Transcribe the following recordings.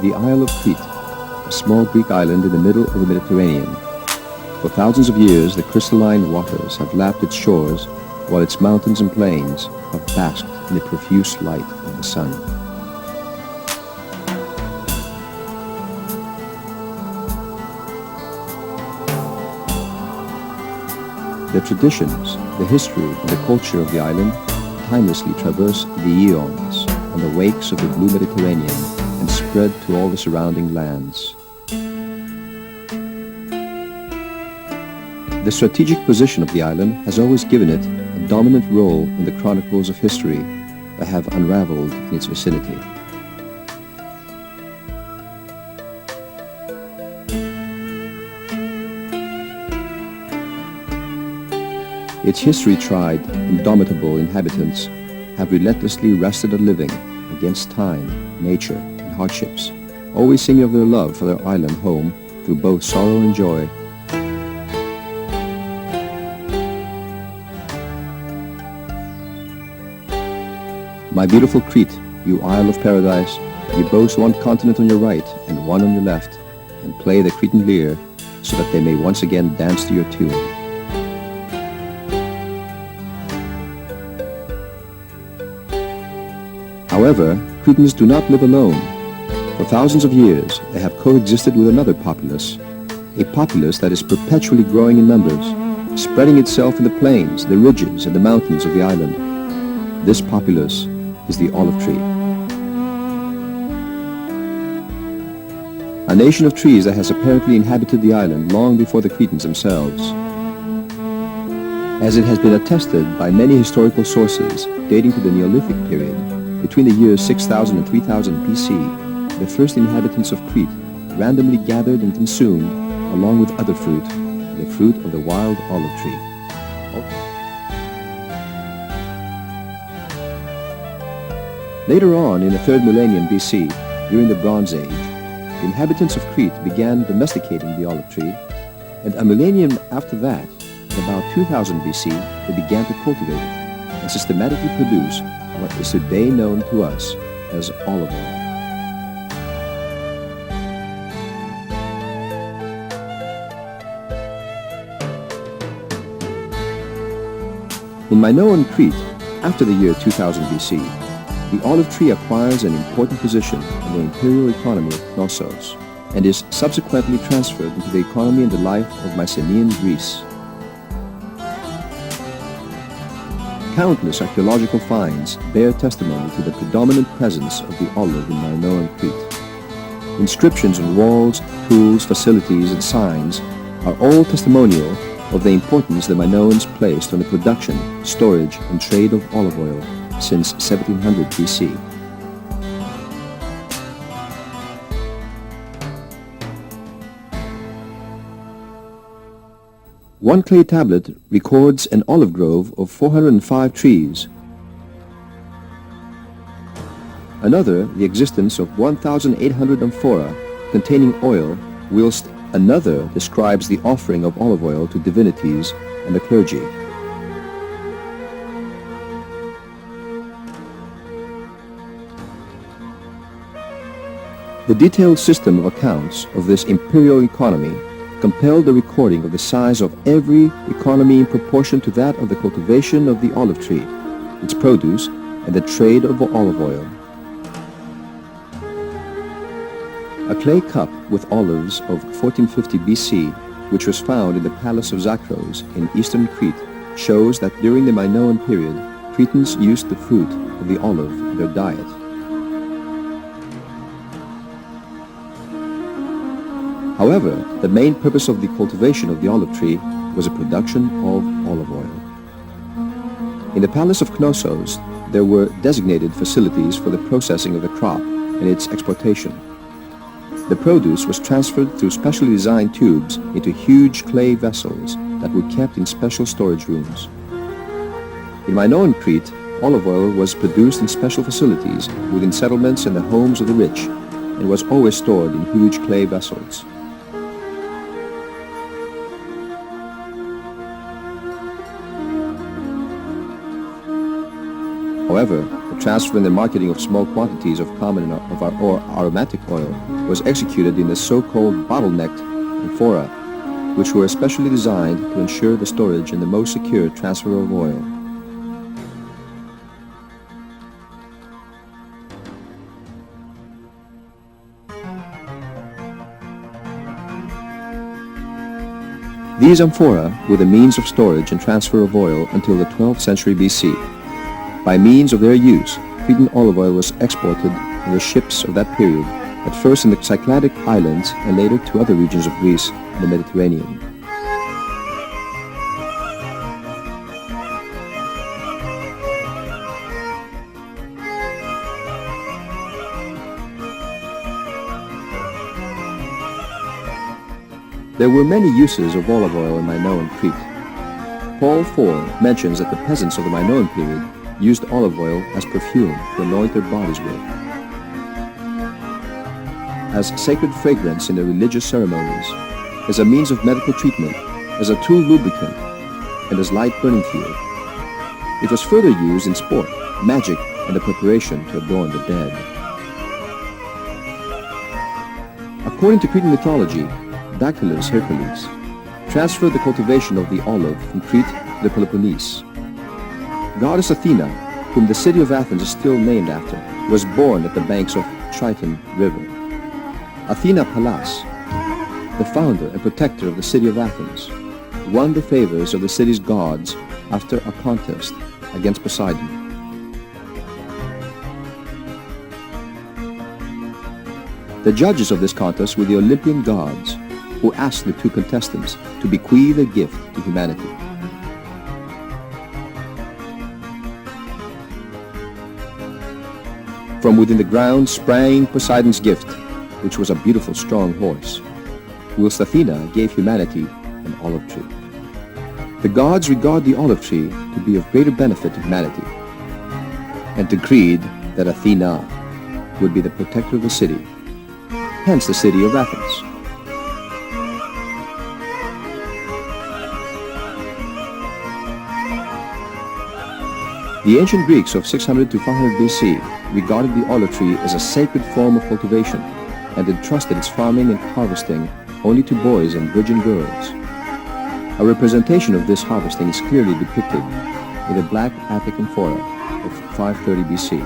the Isle of Crete, a small Greek island in the middle of the Mediterranean. For thousands of years, the crystalline waters have lapped its shores, while its mountains and plains have basked in the profuse light of the sun. The traditions, the history, and the culture of the island timelessly traverse the eons on the wakes of the blue Mediterranean and spread to all the surrounding lands. The strategic position of the island has always given it a dominant role in the chronicles of history that have unraveled in its vicinity. Its history-tried, indomitable inhabitants have relentlessly wrested a living against time, nature, and hardships, always singing of their love for their island home through both sorrow and joy. My beautiful Crete, you Isle of Paradise, you boast one continent on your right and one on your left, and play the Cretan lyre so that they may once again dance to your tune. However, Cretans do not live alone. For thousands of years, they have coexisted with another populace, a populace that is perpetually growing in numbers, spreading itself in the plains, the ridges, and the mountains of the island. This populace is the olive tree. A nation of trees that has apparently inhabited the island long before the Cretans themselves. As it has been attested by many historical sources dating to the Neolithic period, between the years 6000 and 3000 BC, the first inhabitants of Crete randomly gathered and consumed, along with other fruit, the fruit of the wild olive tree. Later on, in the 3rd millennium BC, during the Bronze Age, the inhabitants of Crete began domesticating the olive tree, and a millennium after that, in about 2000 BC, they began to cultivate it and systematically produce what is today known to us as olive oil. In Minoan Crete, after the year 2000 BC, the olive tree acquires an important position in the imperial economy of Knossos and is subsequently transferred into the economy and the life of Mycenaean Greece. Countless archaeological finds bear testimony to the predominant presence of the olive in Minoan Crete. Inscriptions on walls, tools, facilities, and signs are all testimonial of the importance the Minoans placed on the production, storage, and trade of olive oil since 1700 BC. One clay tablet records an olive grove of 405 trees. Another, the existence of 1,800 amphora containing oil, whilst another describes the offering of olive oil to divinities and the clergy. The detailed system of accounts of this imperial economy compelled the recording of the size of every economy in proportion to that of the cultivation of the olive tree, its produce, and the trade of olive oil. A clay cup with olives of 1450 BC, which was found in the palace of Zakros in eastern Crete, shows that during the Minoan period, Cretans used the fruit of the olive in their diet. However, the main purpose of the cultivation of the olive tree was the production of olive oil. In the palace of Knossos, there were designated facilities for the processing of the crop and its exportation. The produce was transferred through specially designed tubes into huge clay vessels that were kept in special storage rooms. In Minoan Crete, olive oil was produced in special facilities within settlements and the homes of the rich, and was always stored in huge clay vessels. However, the transfer and the marketing of small quantities of common or aromatic oil was executed in the so-called bottlenecked amphora, which were especially designed to ensure the storage and the most secure transfer of oil. These amphora were the means of storage and transfer of oil until the 12th century BC. By means of their use, Cretan olive oil was exported in the ships of that period, at first in the Cycladic islands and later to other regions of Greece and the Mediterranean. There were many uses of olive oil in Minoan Crete. Paul IV mentions that the peasants of the Minoan period used olive oil as perfume to anoint their bodies with, as sacred fragrance in their religious ceremonies, as a means of medical treatment, as a tool lubricant, and as light burning fuel. It was further used in sport, magic, and the preparation to adorn the dead. According to Cretan mythology, Dactylus Hercules transferred the cultivation of the olive from Crete to the Peloponnese. Goddess Athena, whom the city of Athens is still named after, was born at the banks of Triton River. Athena Pallas, the founder and protector of the city of Athens, won the favors of the city's gods after a contest against Poseidon. The judges of this contest were the Olympian gods, who asked the two contestants to bequeath a gift to humanity. From within the ground sprang Poseidon's gift, which was a beautiful strong horse, whilst Athena gave humanity an olive tree. The gods regard the olive tree to be of greater benefit to humanity, and decreed that Athena would be the protector of the city, hence the city of Athens. The ancient Greeks of 600 to 500 BC regarded the olive tree as a sacred form of cultivation and entrusted its farming and harvesting only to boys and virgin girls. A representation of this harvesting is clearly depicted in the Black Attic amphora of 530 BC.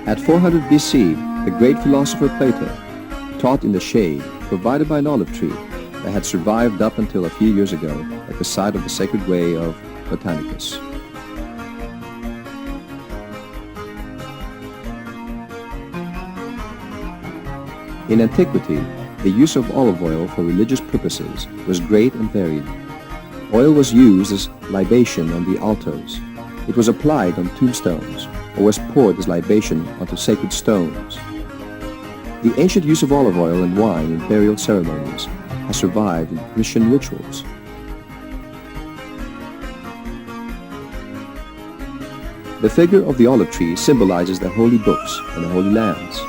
At 400 BC, the great philosopher Plato taught in the shade provided by an olive tree that had survived up until a few years ago at the site of the sacred way of Botanicus. In antiquity, the use of olive oil for religious purposes was great and varied. Oil was used as libation on the altars. It was applied on tombstones, or was poured as libation onto sacred stones. The ancient use of olive oil and wine in burial ceremonies has survived in Christian rituals. The figure of the olive tree symbolizes the holy books and the holy lands.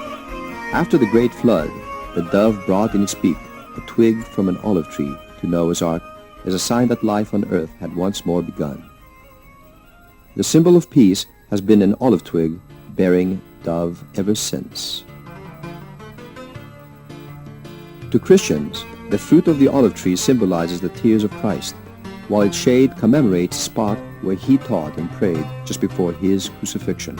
After the great flood, the dove brought in its beak a twig from an olive tree to Noah's ark as a sign that life on earth had once more begun. The symbol of peace has been an olive twig bearing dove ever since. To Christians, the fruit of the olive tree symbolizes the tears of Christ, while its shade commemorates the spot where he taught and prayed just before his crucifixion.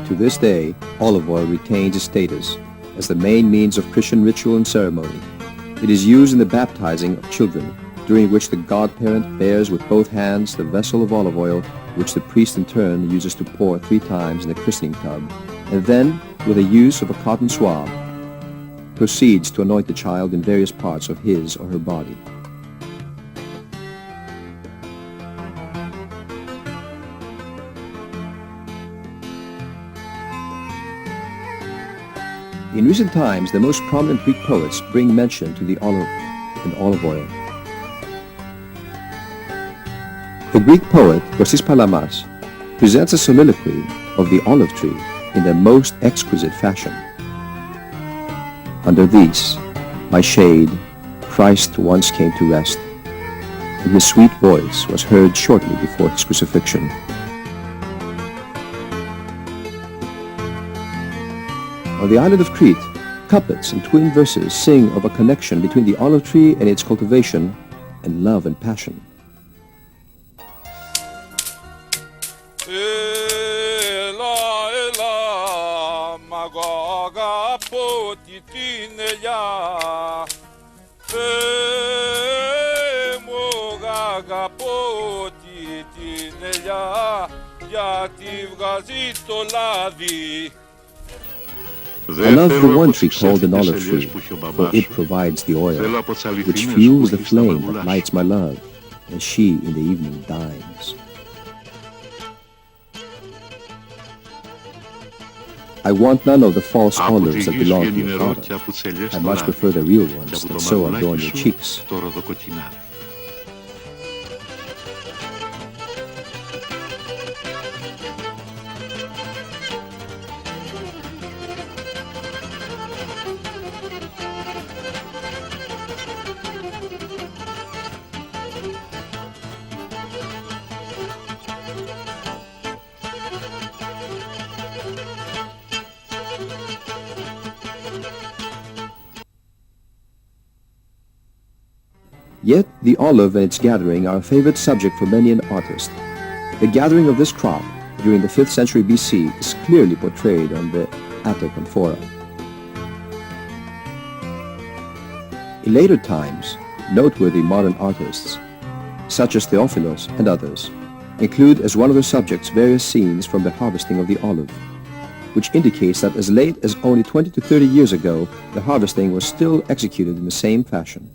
To this day, olive oil retains its status as the main means of Christian ritual and ceremony. It is used in the baptizing of children, during which the godparent bears with both hands the vessel of olive oil, which the priest in turn uses to pour 3 times in the christening tub, and then, with the use of a cotton swab, proceeds to anoint the child in various parts of his or her body. In recent times, the most prominent Greek poets bring mention to the olive and olive oil. The Greek poet Kossis Palamas presents a soliloquy of the olive tree in their most exquisite fashion. Under these, by shade, Christ once came to rest, and his sweet voice was heard shortly before his crucifixion. On the island of Crete, couplets and twin verses sing of a connection between the olive tree and its cultivation, and love and passion. I love the one tree called an olive tree, for it provides the oil, which fuels the flame that lights my love, as she in the evening dines. I want none of the false olives that belong to your father. I much prefer the real ones that so adorn your cheeks. Yet the olive and its gathering are a favorite subject for many an artist. The gathering of this crop during the 5th century BC is clearly portrayed on the Attic amphora. In later times, noteworthy modern artists, such as Theophilos and others, include as one of their subjects various scenes from the harvesting of the olive, which indicates that as late as only 20 to 30 years ago, the harvesting was still executed in the same fashion.